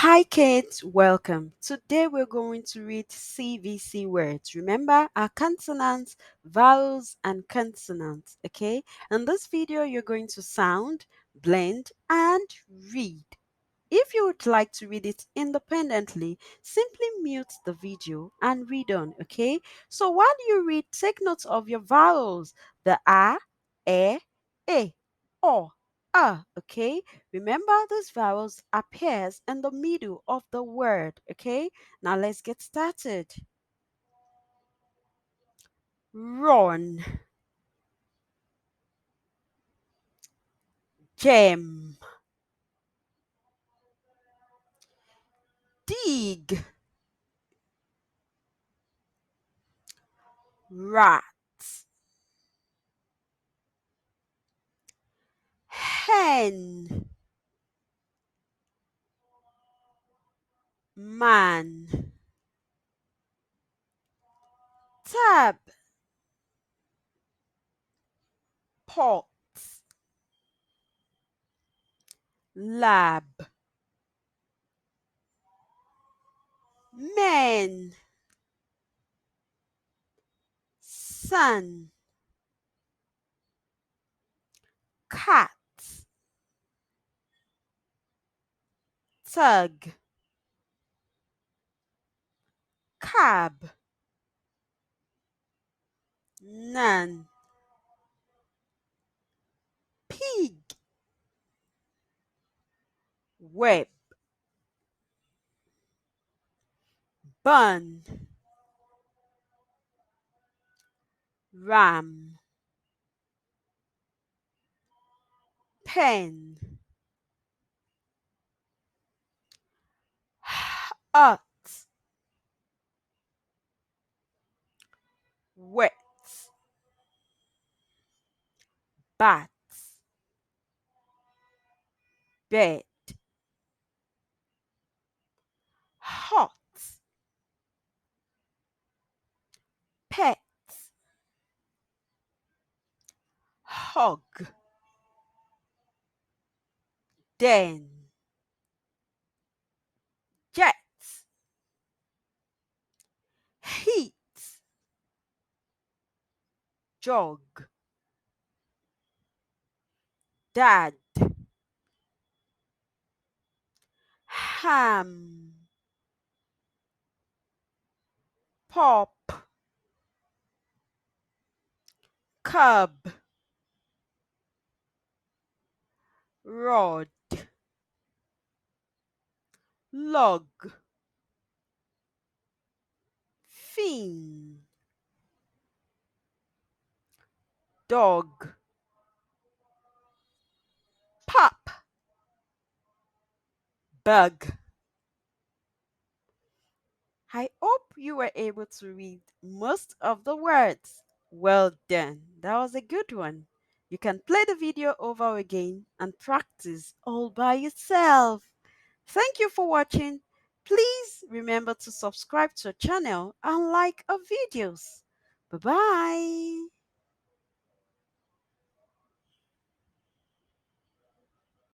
Hi kids, welcome. Today we're going to read CVC words. Remember our consonants, vowels and consonants, okay? In this video you're going to sound, blend and read. If you would like to read it independently, simply mute the video and read on, okay? So while you read, take note of your vowels, the e, o, okay? Remember those vowels appears in the middle of the word, okay? Now let's get started. Run, gem, dig, rat, hen, man, tab, pot, lab, men, sun, cat, tug, cab, nun, pig, web, bun, ram, pen, hut, wet, bat, bed, hot, pet, hog, den, jet, heat, jog, dad, ham, pop, cub, rod, log, fin, dog, pup, bug. I hope you were able to read most of the words. Well done. That was a good one. You can play the video over again and practice all by yourself. Thank you for watching. Please remember to subscribe to our channel and like our videos. Bye-bye.